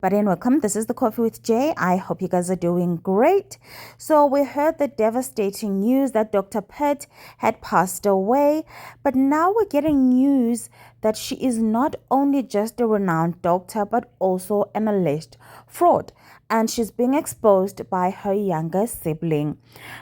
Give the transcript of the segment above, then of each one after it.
But then welcome. This is the Coffee with Jay. I hope you guys are doing great. So we heard the devastating news that Dr. Pert had passed away, but now we're getting news that she is not only just a renowned doctor, but also an alleged fraud. And she's being exposed by her younger sibling.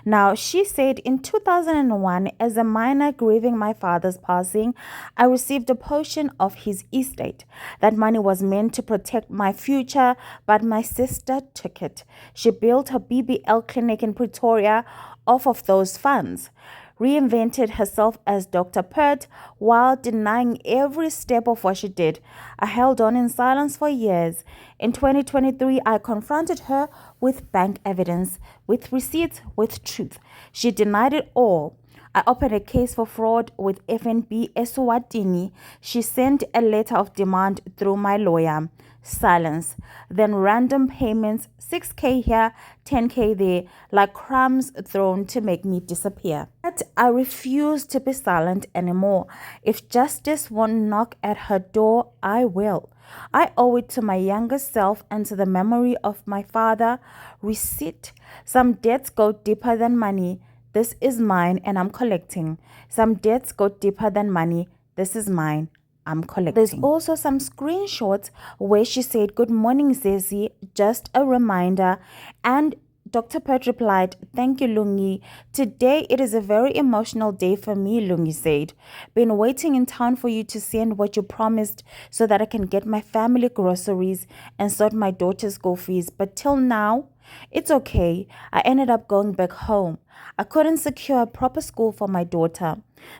Now, she said, in 2001, as a minor grieving my father's passing, I received a portion of his estate. That money was meant to protect my future, but my sister took it. She built her BBL clinic in Pretoria off of those funds, reinvented herself as Dr. Pert while denying every step of what she did. I held on in silence for years. In 2023, I confronted her with bank evidence, with receipts, with truth. She denied it all. I opened a case for fraud with FNB Eswatini. She sent a letter of demand through my lawyer. Silence. Then random payments, 6K here, 10K there, like crumbs thrown to make me disappear. But I refuse to be silent anymore. If justice won't knock at her door, I will. I owe it to my younger self and to the memory of my father. Receipt. Some debts go deeper than money. This is mine and I'm collecting. Some debts go deeper than money. This is mine. I'm collecting. There's also some screenshots where she said, "Good morning, Zesi. Just a reminder." And Dr. Pert replied, "Thank you, Lungi. Today it is a very emotional day for me," Lungi said. "Been waiting in town for you to send what you promised so that I can get my family groceries and sort my daughter's school fees. But till now, it's okay. I ended up going back home. I couldn't secure a proper school for my daughter.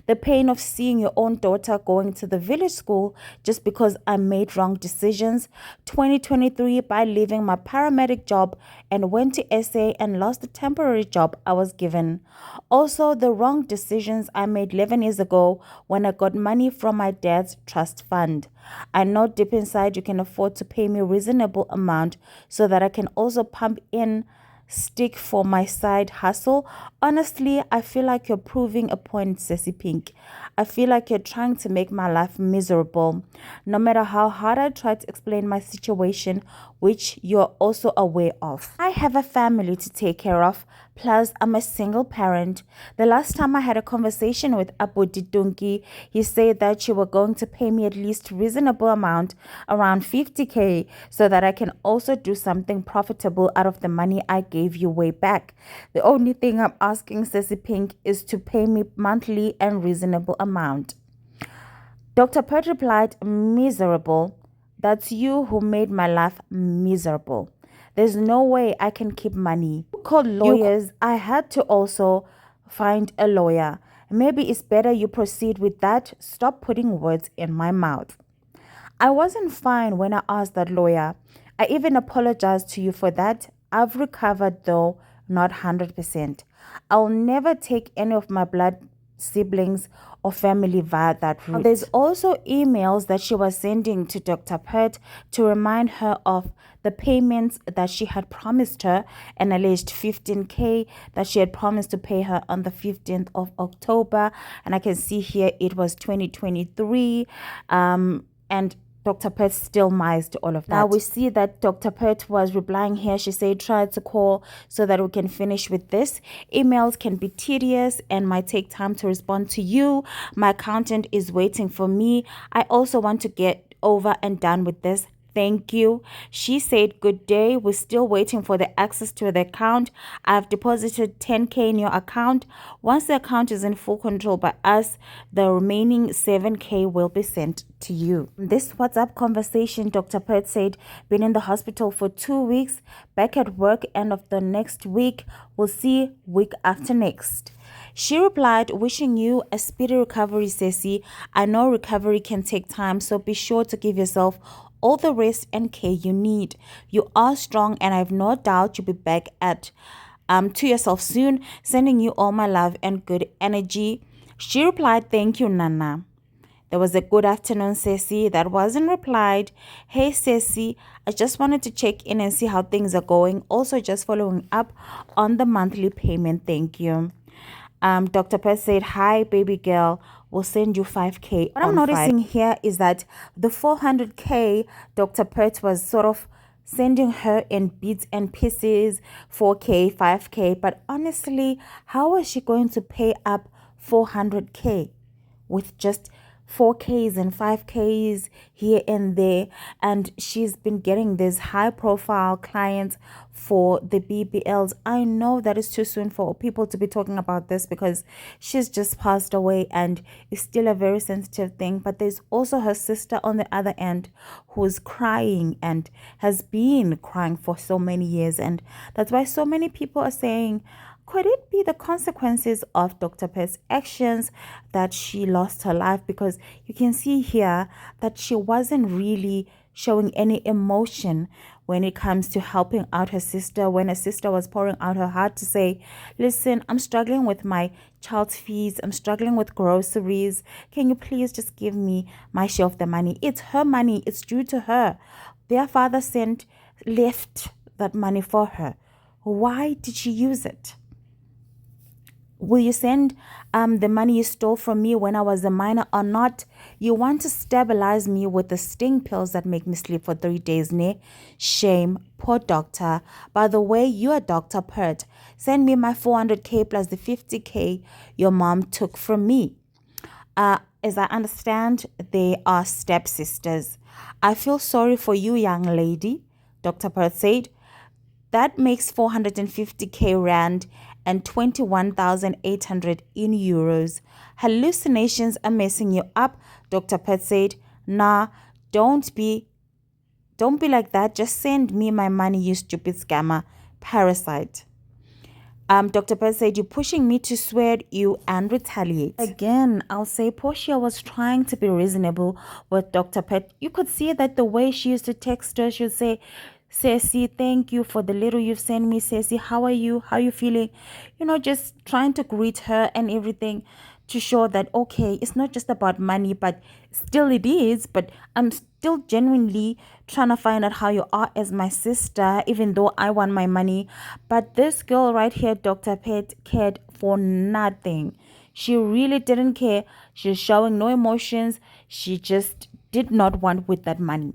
The pain of seeing your own daughter going to the village school just because I made wrong decisions. 2023 by leaving my paramedic job and went to SA and lost the temporary job I was given. Also the wrong decisions I made 11 years ago when I got money from my dad's trust fund. I know deep inside you can afford to pay me a reasonable amount so that I can also pump in stick for my side hustle. Honestly, I feel like you're proving a point, Ceci Pink. I feel like you're trying to make my life miserable. No matter how hard I try to explain my situation, which you're also aware of. I have a family to take care of, plus I'm a single parent. The last time I had a conversation with Abu Didunki, he said that you were going to pay me at least reasonable amount, around 50K, so that I can also do something profitable out of the money I gave you way back. The only thing I'm asking, Ceci Pink, is to pay me monthly and reasonable amount." Dr. Pert replied, "Miserable. That's you who made my life miserable. There's no way I can keep money. You called lawyers. I had to also find a lawyer. Maybe it's better you proceed with that. Stop putting words in my mouth." I wasn't fine when I asked that lawyer. I even apologized to you for that. I've recovered though, not 100%. I'll never take any of my blood siblings or family via that route. There's also emails that she was sending to Dr. Pert to remind her of the payments that she had promised her, an alleged 15K that she had promised to pay her on the 15th of October. And I can see here it was 2023. And Dr. Pert still missed all of that. Now we see that Dr. Pert was replying here. She said, "Try to call so that we can finish with this. Emails can be tedious and might take time to respond to you. My accountant is waiting for me. I also want to get over and done with this. Thank you." She said, "Good day. We're still waiting for the access to the account. I've deposited 10K in your account. Once the account is in full control by us, the remaining 7K will be sent to you." This WhatsApp conversation, Dr. Pert said, "Been in the hospital for 2 weeks, back at work end of the next week. We'll see week after next." She replied, "Wishing you a speedy recovery, Ceci. I know recovery can take time, so be sure to give yourself all the rest and care you need. You are strong and I have no doubt you'll be back at to yourself soon. Sending you all my love and good energy." She replied, "Thank you, Nana." There was a "Good afternoon, Ceci" that wasn't replied. "Hey, Ceci, I just wanted to check in and see how things are going. Also just following up on the monthly payment. Thank you." Dr. Pert said, "Hi, baby girl. We'll send you 5K. What I'm noticing here is that the 400K Dr. Pert was sort of sending her in bits and pieces, 4K, 5K. But honestly, how is she going to pay up 400K with just 4Ks and 5Ks here and there? And she's been getting these high profile clients for the BBLs. I know that it's too soon for people to be talking about this because she's just passed away and it's still a very sensitive thing. But there's also her sister on the other end who's crying and has been crying for so many years. And that's why so many people are saying, could it be the consequences of Dr. Pert's actions that she lost her life? Because you can see here that she wasn't really showing any emotion when it comes to helping out her sister, when her sister was pouring out her heart to say, listen, I'm struggling with my child's fees, I'm struggling with groceries, can you please just give me my share of the money? It's her money, it's due to her. Their father left that money for her. Why did she use it? Will you send the money you stole from me when I was a minor or not? You want to stabilize me with the sting pills that make me sleep for 3 days, ne? Shame, poor doctor. By the way, you are Dr. Pert. Send me my 400K plus the 50K your mom took from me. As I understand, they are stepsisters. I feel sorry for you, young lady, Dr. Pert said. That makes 450K rand and 21,800 in euros. Hallucinations are messing you up, Dr. Pert said. Nah, don't be like that. Just send me my money, you stupid scammer. Parasite. Dr. Pert said, you're pushing me to swear at you and retaliate. Again, I'll say Portia was trying to be reasonable with Dr. Pert. You could see that the way she used to text her, she would say, Ceci, thank you for the little you've sent me. Ceci, how are you? How are you feeling? Just trying to greet her and everything to show that, okay, it's not just about money, but still it is. But I'm still genuinely trying to find out how you are as my sister, even though I want my money. But this girl right here, Dr. Pert, cared for nothing. She really didn't care. She's showing no emotions. She just did not want with that money.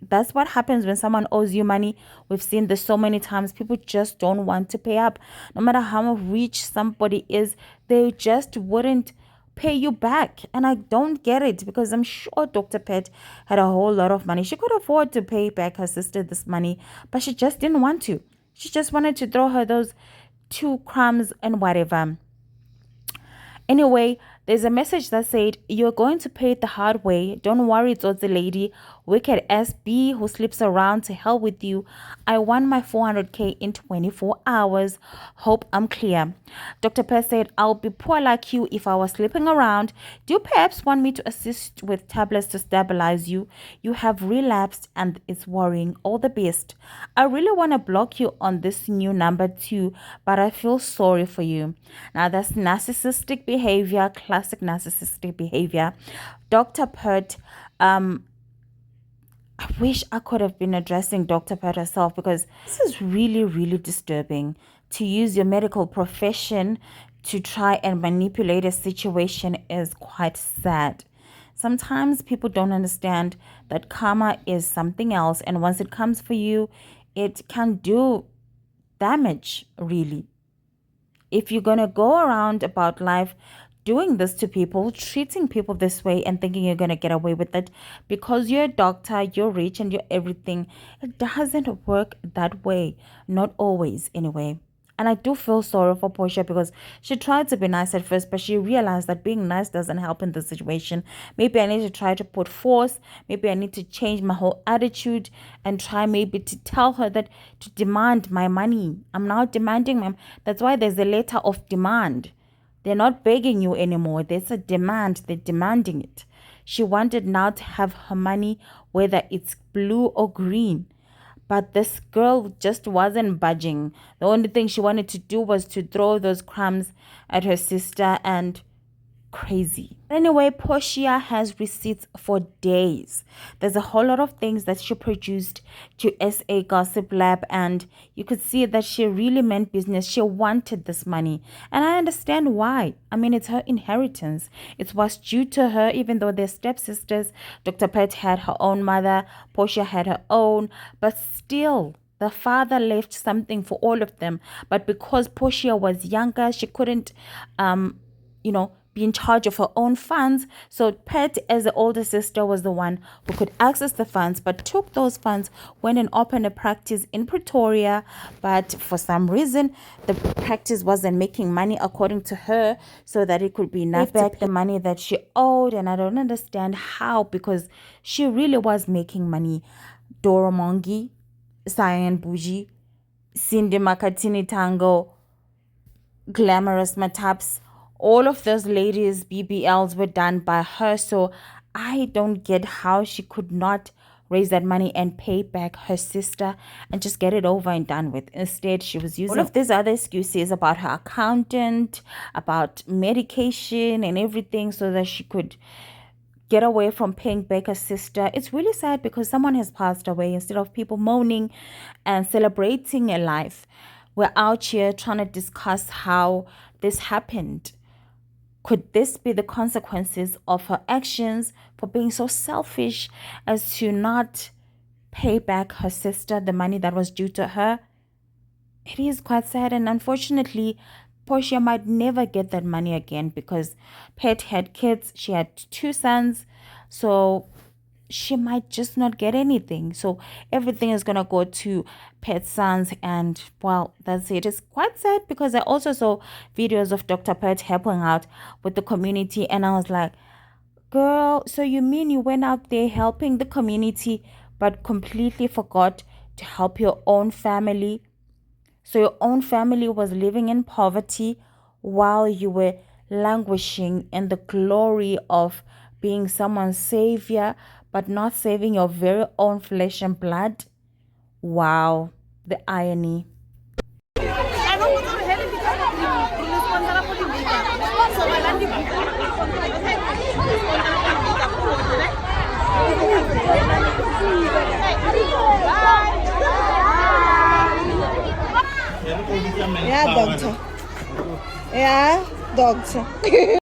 That's what happens when someone owes you money. We've seen this so many times. People just don't want to pay up. No matter how rich somebody is, they just wouldn't pay you back. And I don't get it because I'm sure Dr. Pert had a whole lot of money. She could afford to pay back her sister this money, but she just didn't want to. She just wanted to throw her those 2 crumbs and whatever. Anyway, there's a message that said, you're going to pay it the hard way. Don't worry, it's the lady, wicked SB who sleeps around, to hell with you. I won my 400K in 24 hours. Hope I'm clear. Dr. Pert said, I'll be poor like you if I was sleeping around. Do you perhaps want me to assist with tablets to stabilize you? You have relapsed and it's worrying. All the best. I really want to block you on this new number too, but I feel sorry for you. Now that's narcissistic behavior, classic narcissistic behavior. Dr. Pert, I wish I could have been addressing Dr. Pert herself, because this is really, really disturbing. To use your medical profession to try and manipulate a situation is quite sad. Sometimes people don't understand that karma is something else, and once it comes for you, it can do damage, really. If you're going to go around about life doing this to people, treating people this way and thinking you're going to get away with it because you're a doctor, you're rich and you're everything, it doesn't work that way. Not always, anyway. And I do feel sorry for Portia because she tried to be nice at first, but she realized that being nice doesn't help in this situation. Maybe I need to try to put force. Maybe I need to change my whole attitude and try maybe to tell her that to demand my money. I'm now demanding that's why there's a letter of demand. They're not begging you anymore. There's a demand. They're demanding it. She wanted now to have her money, whether it's blue or green. But this girl just wasn't budging. The only thing she wanted to do was to throw those crumbs at her sister and crazy. Anyway, Portia has receipts for days. There's a whole lot of things that she produced to SA Gossip Lab, and you could see that she really meant business. She wanted this money, and I understand why. I mean, it's her inheritance. It was due to her, even though they're stepsisters. Dr. Pert had her own mother, Portia had her own, but still, the father left something for all of them. But because Portia was younger, she couldn't, be in charge of her own funds. So Pert, as the older sister, was the one who could access the funds, but took those funds, went and opened a practice in Pretoria. But for some reason, the practice wasn't making money according to her, so that it could be enough to pay the money that she owed. And I don't understand how, because she really was making money. Doro Mongi, Cyan Bougie, Cindy Makatini Tango, Glamorous Mataps, all of those ladies' BBLs were done by her. So I don't get how she could not raise that money and pay back her sister and just get it over and done with. Instead, she was using all of these other excuses about her accountant, about medication and everything, so that she could get away from paying back her sister. It's really sad, because someone has passed away. Instead of people moaning and celebrating a life, we're out here trying to discuss how this happened. Could this be the consequences of her actions for being so selfish as to not pay back her sister the money that was due to her? It is quite sad, and unfortunately, Portia might never get that money again, because Pert had kids. She had 2 sons, so she might just not get anything. So everything is going to go to Pert's sons, and well, that's it. It's quite sad, because I also saw videos of Dr. Pert helping out with the community, and I was like, girl, so you mean you went out there helping the community but completely forgot to help your own family? So your own family was living in poverty while you were languishing in the glory of being someone's savior, but not saving your very own flesh and blood. Wow, the irony. Yeah, doctor. Yeah, doctor.